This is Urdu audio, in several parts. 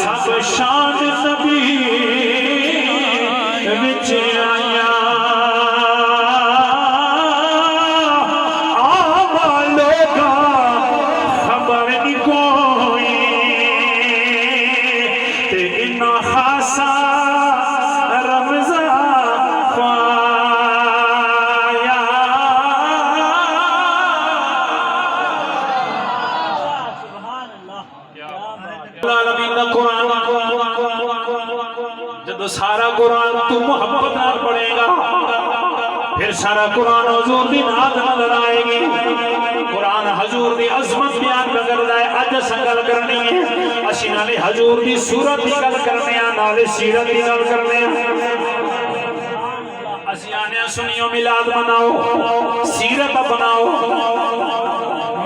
سب شان نبی وچ آیا جدو سارا قرآن تو محبت نہ پڑھے گا پھر سارا قرآن حضور دی نات نظر آئے گی قرآن حضور دی عظمت بیان بگر دائے اج سنگل کرنی ہے اسی نالے حضور دی صورت دی گل کرنے ہیں نالے سیرت دی گل کرنے ہیں اسی آنے سنیو میلاد مناؤ سیرت بناؤ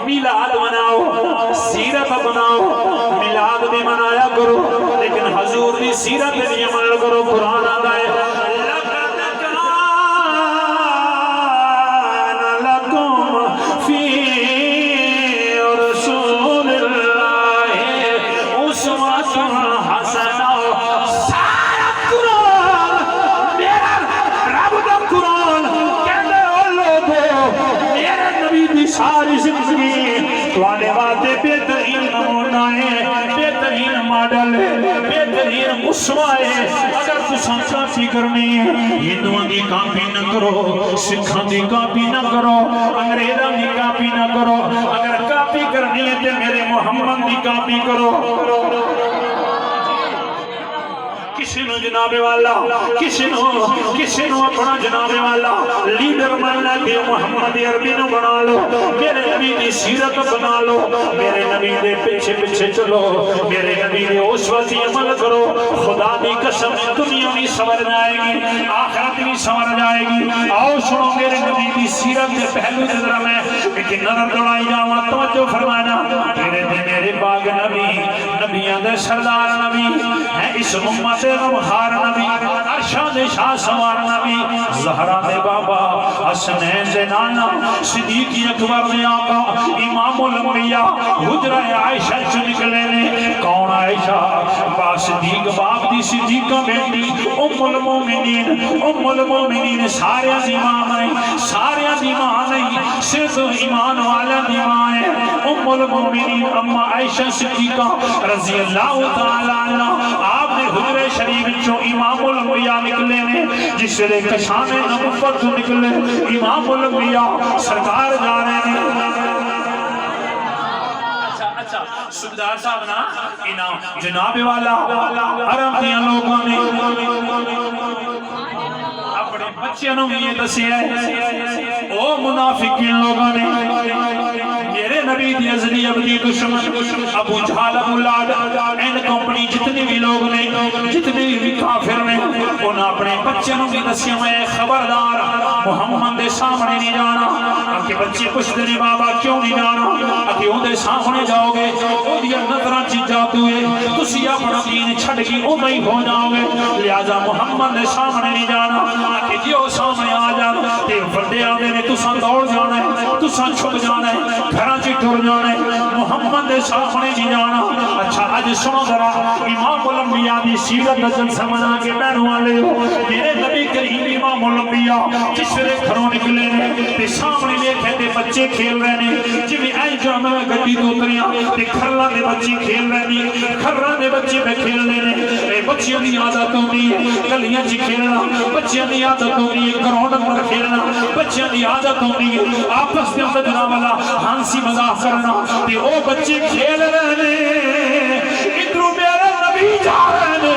میلاد مناؤ سیرت بناؤ میلاد بھی منایا کرو لیکن حضور دی سیرت بھی عمل کرو قرآن آتا ہے لَقَدْ كَانَ لَكُمْ فِي رَسُولِ اللَّهِ أُسْوَةٌ حَسَنَةٌ سارا قرآن میرا رب دا قرآن کہنے والوں کو میرے نبی دی ساری زندگی توانے واتے بہترین نمونہ ہے بہترین ماڈل ہے بہترین مسوہ ہے اگر تسان کافی کرنی ہے ہندوان دی کافی نہ کرو سکھان دی کافی نہ کرو انگریزان دی کافی نہ کرو اگر کافی کرنی ہے تو میرے محمد دی کافی کرو کسی نو جناب والا کسی نو اپنا جناب والا لیڈر بننا کہ محمد عربی نو بنا لو میرے نبی دی سیرت بنا لو میرے نبی دے پیچھے پیچھے چلو میرے نبی دے اسوتی عمل کرو خدا دی قسم دنیا بھی سور جائے گی آخرت بھی سور جائے گی آؤ سنو میرے نبی دی سیرت دے پہلو جدرہ میں ایک نظر دوڑائی جاؤں توجہ فرمانا میرے باغ نبی نبیان دے سردار نبی ہے اس امت غمخار نبی ارشاد شاہ سوار نبی زہرا دے بابا حسنین دے نانا صدیق اکبر دے آقا امام الانبیاء حجرہ عائشہ چو نکلے نے کون عائشہ با صدیق باب دی صدیقہ بیٹی ام المومنین سارے دیمان نہیں سارے دیمان نہیں صرف ایمان والا دیمان ہے ام المومنین اما عائشہ صدیقہ رضی اللہ تعالیٰ عنہ آپ نے حجرہ شریف جو امام الانبیاء نکلے نے جس سے کشان نبوت نکلے امام الانبیاء سرکار جا رہے ہیں اچھا سبدار صاحب نا انہاں جناب والا عرب دیاں لوگوں نے اپنے بچے نو یہ دسی ہے او منافقین لوگوں نے میرے نبی دی ازلی ابدی دشمن ابو جہل ابو لہب این کمپنی جتنی بھی لوگ نے جتنی بھی کافر نے انہاں اپنے بچے نو بھی دسی میں خبردار محمد دے سامنے نہیں جانا کہ بچے پوچھتے نے بابا کیوں نہیں جانا کہ ان دے سامنے جاؤ گے او دیا نظرہ چیز جاتے ہوئے تسی اپنا دین چھڑ کی او نہیں ہو جاؤ گے لہذا محمد دے سامنے نہیں جانا کہ جیو سامنے آ جانا تے وڈے آدھے نے تساں دوڑ جانا ہے تساں چھپ جانا ہے گھراں چی ٹر جانا ہے محمد دے سامنے نہیں جانا اچھا آج سنو ذرا امام الانبیاء دی سیرت نزل سمجھا کے بہنوں والے ہو میرے نبی کریم امام الانبیاء جس سے گھروں نکلے نے تے سامنے دیکھے تے بچے کھیل رہے نے جویں اے جانا گڈی تو اتریاں تے کھرلاں دے بچے کھیل رہے نے کھرلاں دے بچے پہ کھیل رہے نے اے بچیاں دی عادت ہوندی ہے گلیاں چ کھیلنا بچیاں دی عادت ہوندی ہے گراؤنڈ پر کھیلنا بچیاں دی عادت ہوندی ہے آپس میں جناب والا ہنسی مذاق کرنا تے او بچے کھیل رہے نے ادھروں میرے نبی جا رہے نے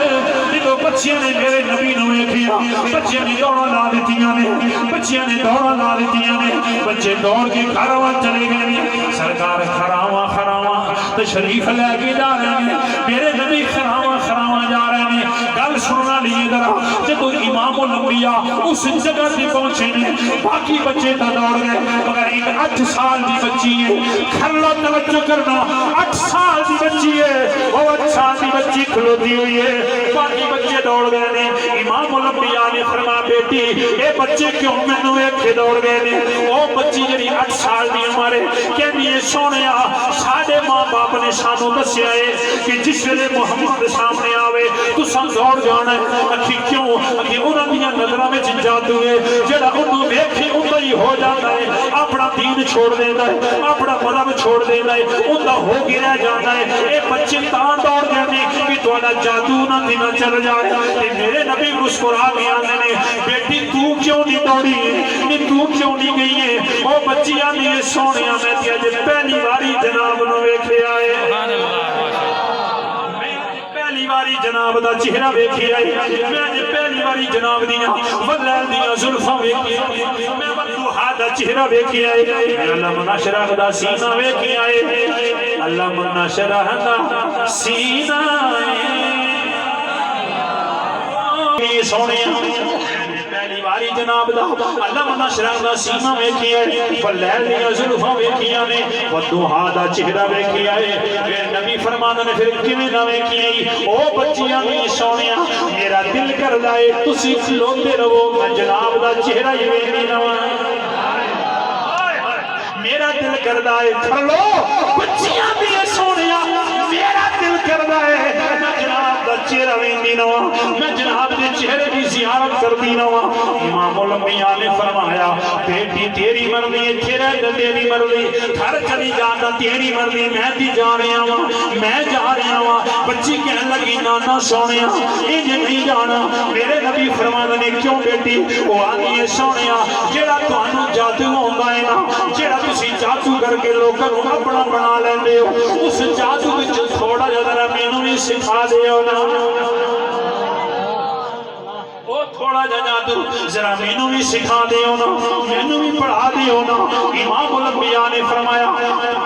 جدوں بچیاں نے میرے نبی نو ویکھیا بچیاں نے دوڑاں لا دتیاں نے بچیاں نے دوڑاں لا دتیاں نے بچے دوڑ کے گھراں چلے گئے نے سرکار خراواں تشریف لے کے جا رہے ہیں میرے نبی خراواں جا رہے ہیں گل سننا لیے ذرا جب امام الانبیاء اس جگہ سے پہنچے نے باقی بچے تا دوڑ گئے مگر ایک 8 سال دی بچی ہے کھلا توجہ کرنا 8 سال دی بچی ہے وہ 8 سال دی بچی کھلوتی ہوئی ہے باقی بچے دوڑ گئے نے امام الانبیاء نے فرمایا بیٹی اے بچے کیوں مینوں ویکھ کے دوڑ گئے نے وہ بچی جڑی 8 سال دی عمر ہے کہندی ہے سونے ساڈے ماں باپ نے سانو دسیا ہے کہ جس ویلے محمد سامنے آوے تو سن دوڑ جانا ہے اکھی کیوں کہ انہاں دی نظراں وچ جادو ہے جڑا انہوں ویکھے اوندا ہی ہو جاتا ہے اپنا دین چھوڑ دیندا ہے اپنا مذہب چھوڑ دیندا ہے اوندا ہو کے رہ جاتا ہے اے بچے تاں دوڑ جاندے کہ تہاڈا جادو نہ دینا چل جائے تے میرے نبی مسکرا کے آندے نے بیٹی تو کیوں نہیں دوڑی ہے تو کیوں نہیں گئی ہے او بچیاں دی سونیاں میں تے اج پہلی واری جناب نو ویکھیا ہے سبحان اللہ پہلی واری جناب دا چہرہ ویکھیا ہے میں اج پہلی واری جناب دیاں ولیل دیاں زلفاں ویکھیا میں ودوحا دا چہرہ ویکھیا ہے علم نشرح دا سینہ ویکھیا ہے علم نشرح دا سینہ سونے پہلی باری جناب دا علم نشرح دا سینہ ویکھیا ہے ولیل دیاں زلفاں ویکھیا نے ودوحا دا چہرہ ویکھیا ہے پھر نبی فرماندے نے پھر کیویں نہ ویکھیا او بچیاں نے سونیا میرا دل کردا ہے تسی کھلوندے رہو میں جناب دا چہرہ ہی ویکھنی رہواں میرا دل کردا ہے کھلو بچیاں دی سونیا میرا دل کردا ہے میں جناب دا چہرہ ویکھنی رہواں میں جناب دے چہرے کی زیارت کرتی رہواں امام الانبیاء نے فرمایا بیٹی تیری مرضی اتھے رہ تے تیری مرضی گھر چلی جاتا تیری مرضی میں بھی جا رہا ہوں میں جا رہا ہوں بچی کہنے لگی نانا سونیا انج نہیں جانا میرے نبی فرماندے نے کیوں بیٹی وہ آدھی ہے سونیا جڑا تانوں جادو ہوندا ہے نا جڑا تسی جادو کر کے لوکاں نوں اپنا بنا لیندے ہو اس جادو وچ تھوڑا جہا ذرا مینوں بھی سکھا دیو نا تھوڑا جا جادو ذرا مینوں بھی سکھا دیو نا مینوں بھی پڑھا دیو نا امام الانبیاء نے فرمایا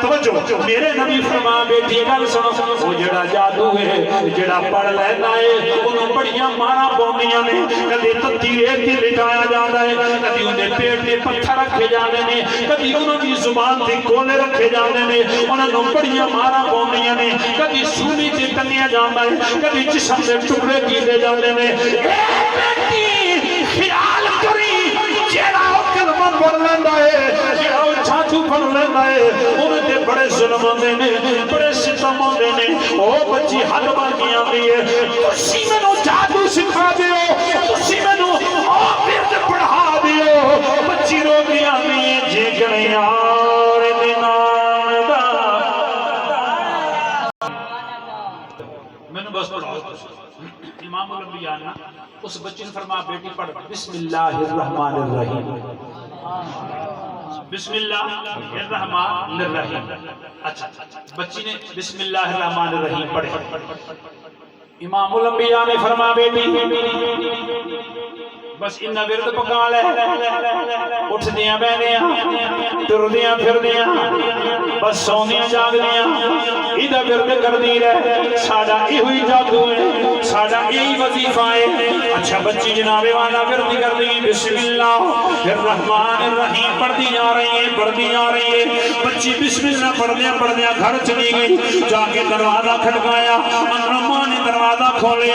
توجہ میرے نبی فرمایا بیٹی گل سنو وہ جڑا جادو ہے جڑا پڑھ لینا ہے انہوں بڑیاں مارا پوندیاں نے کدی تتی ریت تے لٹایا جاندا ہے کدی اون دے پیٹ تے پتھر رکھے جاندے نے کدی انہاں دی زبان تے کولے رکھے جاندے نے انہاں نوں بڑیاں مارا پوندیاں نے کدی سولی تے ٹنگیا جاندا ہے کدی جسم دے ٹکڑے کیتے جاندے نے خیال کری جیڑا کلمہ پڑھ لیندا ہے جیڑا جادو پڑھ لیندا ہے اونے تے بڑے ظلم ہوندے نے بڑے ستم ہوندے نے او بچی حل بن کے آندی ہے تسی مینوں جادو سکھا دیو تسی مینوں او ورد پڑھا دیو بچی رو کے آندی ہے جے کنے یار دے نام دا مینوں بس پڑھاؤ امام الانبیاء نے اس بچے نے فرمایا بیٹی پڑھ بسم اللہ الرحمن الرحیم بسم اللہ الرحمن الرحیم اچھا بچی نے بسم اللہ الرحمن الرحیم پڑھے امام الانبیاء نے فرمایا بیٹی بس انہا ورد پکا لے اٹھ دیاں بہنیاں تر دیاں پھر دیاں بس سوندیاں جاگ دیاں ادھا ورد کر دی رہے ساڑا ای ہوئی جادو ہے ساڑا ای وظیفہ ہے اچھا بچی جناب والا ورد کر دی بسم اللہ الرحمن الرحیم پڑھ دی جا رہی ہے پڑھ دی جا رہی ہے بچی بسم اللہ پڑھ دیا گھر چلی گئی جا کے دروازہ کھٹکایا اماں نے دروازہ کھولے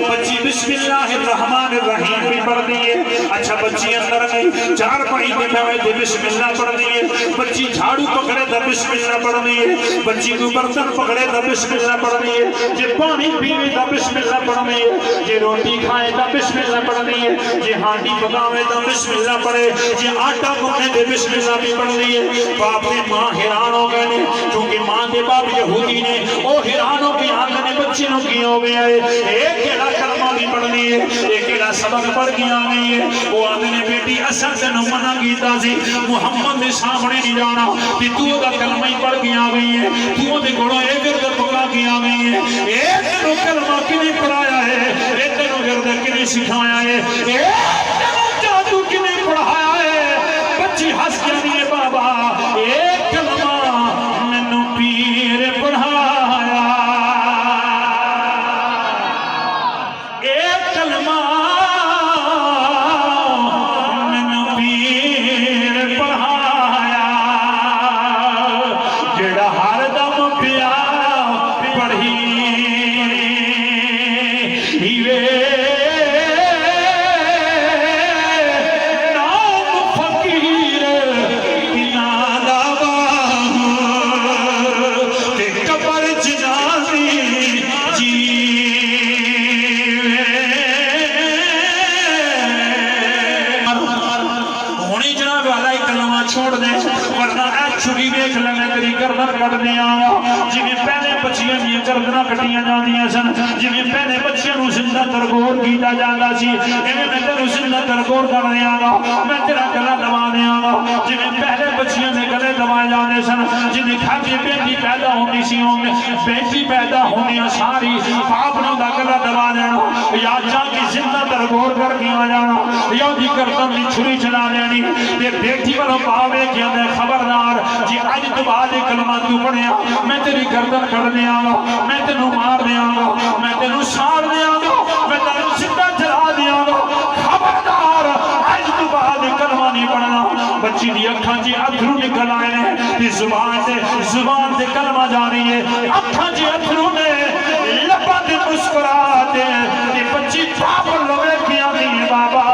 بچی بسم اللہ الرحمن الرحیم بھی پڑھ دیئے اچھا بچی اندر گئی چار پائی دے میں دے بسم اللہ پڑھ دیئے بچی جھاڑو پکڑے دا بسم اللہ پڑھ دیئے بچی کو برتن پکڑے دا بسم اللہ پڑھ دیئے جے پانی پیوے دا بسم اللہ پڑھ دیئے جے روٹی کھائے دا بسم اللہ پڑھ دیئے جے ہانڈی پکاوے دا بسم اللہ پڑھے جے آٹا گھنے دے بسم اللہ بھی پڑھ دیئے باپ نے ماں حیران ہو گئے نے کیونکہ ماں دے باپ یہودی نے او حیران ہو کے آنگا نے بچی نو کی ہو گیا ہے ایک کیڑا کلمہ بھی پڑھ دیئے ایک کیڑا سبق پڑھ گیا نہیں ہے وہ آدھے نے بیٹی اثر سے نمانہ گیتا سی محمد نے سامنے نہیں جانا کہ تو دا کلمہ ہی پڑھ گیا گئی ہے تو دے گھوڑا ایک گرد پکا گیا گئی ہے ایک دنوں کلمہ کنے پڑھایا ہے ایک دنوں گرد کنے سکھایا ہے ایک دنوں جادو کنے پڑھایا ہے بچی ہس کیا نہیں ہے بابا ایک کلمہ منو پیر پڑھایا ایک کلمہ دے ورنہ اے چھری ویکھ لے میں تیری گردن کٹ دیاں جویں پہلے بچیاں دی گردناں کٹیاں جاندیاں سن جویں پہلے بچیاں نوں زندہ ترگور کیتا جاندا سی ایویں میں تینوں زندہ ترگور کر دیاں گا میں تیرا گلا دبا دیاں گا جویں پہلے بچیاں دے گلے دبائے جاندے سن جویں گھر دی بیٹی پیدا ہوندی سی بیٹی پیدا ہونی ساری باپ نوں دا گلا دبا دینا یا جا کے زندہ ترگور کر کے آ جانا یا دی گردن دی چھری چلا دینی تے بیٹی والوں پاوے کہ اندر خبردار جی اج تو بعد کلمہ تو پڑھیا میں تیری گردن کٹ دیاں گا میں تینوں مار دیاں گا میں تینوں سار دیاں گا میں تینوں زندہ جلا دیاں گا خبردار اج تو بعد کلمہ نہیں پڑھنا بچی دی اکھاں جی اتھرو نکل آئے ہیں تے زبان تے کلمہ جاری ہے اکھاں جی اتھرو نے لباں تے مسکراتے تے بچی باپ لوے کیا نہیں بابا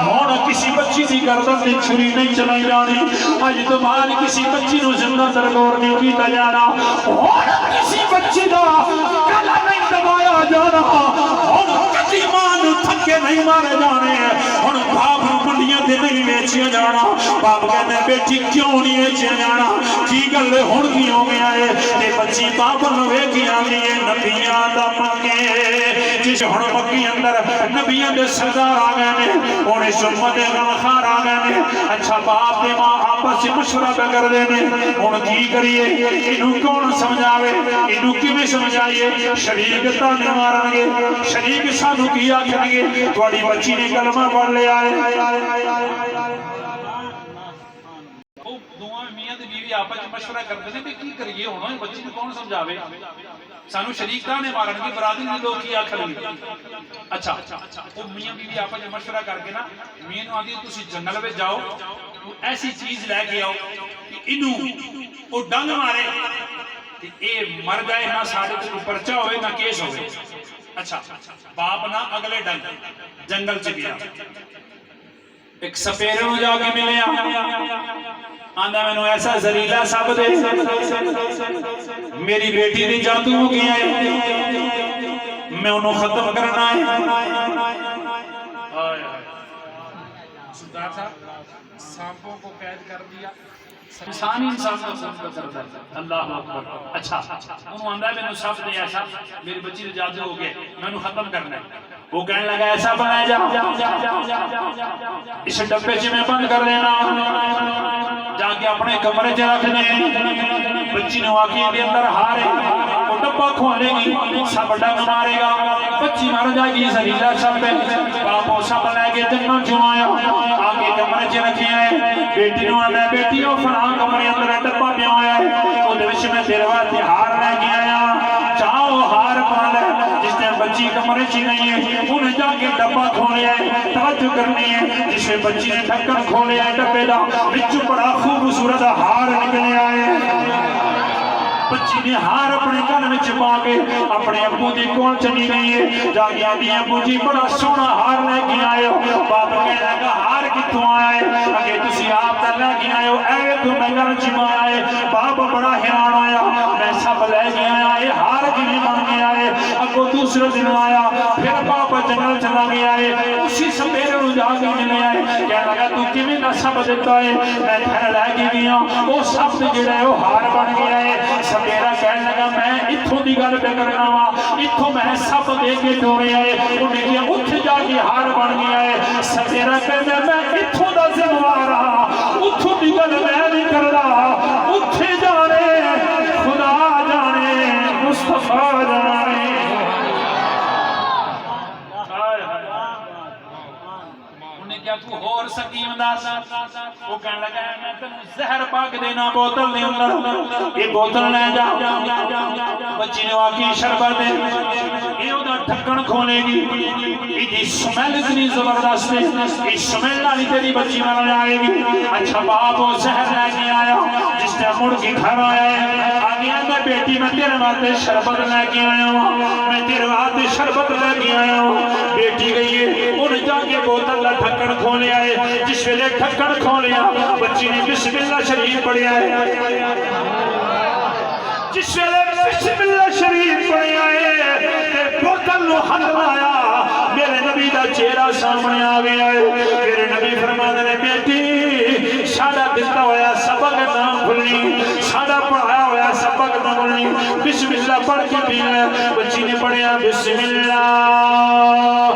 ہن کسی بچی دی گردن تے چھری نہیں چلائی جانی اج تو بعد کسی بچی نو زندہ ترگور نہیں کیتا جانا ہن کسی بچی دا گلا نہیں دبایا جانا ہن کسی ماں نو تھکے نہیں مارے جانے ہن باپ نو منڈیاں تے نہیں ویچیا جانا باپ کہنے بیٹی کیوں نہیں ویچیا جانا کی گل ہن کی ہو گیا ہے تے بچی باپ نو ویکھی آندی ہے نبیاں دا مکے جس ہن مکی اندر نبیاں دے سردار آ گئے نے ہن اس امت دے غمخار آ گئے نے اچھا باپ تے ماں آپس وچ مشورہ پہ کر دے نے ہن کی کریے اینو کون سمجھاوے اینو کیویں سمجھائیے شریک تانے مارن گے شریک سانو کی آکھن گے تہاڈی بچی نے کلمہ پڑھ لیا ہے میاں تے بیوی آپس وچ مشورہ کرتے ہیں کہ کی کریے ہن بچی نوں کون سمجھاوے سانو شریک تانے مارن گے برادری دے لوگ کی آکھن گے اچھا او میاں بیوی آپس وچ مشورہ کر کے نا میاں نوں آندی تسی جنگل وچ جاؤ ایسی چیز لے کے آؤ کہ اینو او ڈنگ مارے کہ اے مر جائے نہ ساڈے تے کوئی پرچہ ہوئے نہ کیس ہوئے اچھا باپ نہ اگلے ڈنگ جنگل چ گیا ایک سپیرے نوں جا کے ملیا آندا مینوں ایسا زریلا سب دے میری بیٹی دی جادو ہو گیا ہے میں انہوں ختم کرنا ہے سردار صاحب سانپوں کو قید کر دیا انسان کو سب کرتا ہے اللہ اکبر اچھا انہوں آندا مینوں سب دے ایسا میری بچی دی جادو ہو گیا میں انہوں ختم کرنا ہے وہ کہنے لگا ایسا بنایا جا اس ڈبے سے میں بند کر دینا جا کے اپنے کمرے چ رکھ دیں بچی نے واقعی کے اندر ہارے وہ ڈبہ کھولے گی سب ڈنگ مارے گا بچی مر جائے گی زلیلا سب باپو سب لے کے جنگل چ آیا آگے کمرے چ رکھے ہیں بیٹی نو آندا بیٹی او فلاں کمرے اندر ڈبہ پیا ہوا ہے اودے وچ میں تیرے واسطے ہار لے کے آیا چاہو ہار پا لے جس نے بچی کمرے چ نہیں ہے انہیں جا کے ڈبہ کھولیا ہے توجہ کرنی ہے جس نے بچی نے ڈھکن کھولیا ہے ڈبے دا وچوں بڑا خوبصورت ہار نکلیا ہے بچی نے ہار اپنے کن میں پا کے اپنے ابو دی کول چلی گئی ہے جا کے آدھی ابو جی بڑا سونا ہار لے کے آئے ہو باپ کہنے لگا ہار کتوں آئے اگے تسی آپ تے لے کے آئے ہو اے تو میں گھر چ آئے باپ بڑا حیران ہویا میں سب لے کے آیا اے ہار کیویں بن گیا ہے اگوں دوسرے دن آیا پھر باپ جنگل چلا گیا ہے اسی سپیرے نوں جا کے ملیا ہے کہنے لگا تو کیویں دا سب دتا ہے میں گھر لے کے گیا او سب جڑا ہے او ہار بن گیا ہے سپیرا کہنے لگا میں اتھوں دی گل پہ کرنا وا اتھوں میں سب دے کے ٹوریا ہے انہیں کیا اتھ جا کے ہار بن گیا ہے سپیرا کہنے میں اتھوں دا ذمہ رہا اتھوں دی گل میں نہیں کر رہا اتھے جانے خدا جانے مصطفیٰ جانے انہیں کیا تو اور سکیم دا وہ کہنے لگا ہے میں تنوں زہر پاک دینا بوتل دے اندر یہ بوتل لے جا بچی نے واقعی شربت دے یہ ادا ڈھکن کھولے گی یہ سمیل اتنی زبردست ہے یہ سمیل نالی تیری بچی مر جائے گی اچھا باپ وہ زہر لے کے آیا جس نے مڑ کے گھر آیا ہے آگیا میں بیٹی میں تیرے واسطے شربت لے کے آیا ہوں میں تیرے واسطے شربت لے کے آیا ہوں بیٹی گئی ہے انہیں جا کے بوتل کا ڈھکن کھولیا ہے جس ویلے ڈھکن کھولیا بچی نے بسم اللہ شریف پڑھیا ہے جس ویلے بسم اللہ شریف پڑھیا ہے بوتل نو ہلایا میرے نبی دا چہرہ سامنے آ گیا ہے میرے نبی فرماتے ہیں بیٹی ساڈا دتا ہویا سب نہیں ساڑا پڑھایا ہویا سبق نمول نہیں بسم اللہ پڑھ کے پیل بچی نے پڑھیا بسم اللہ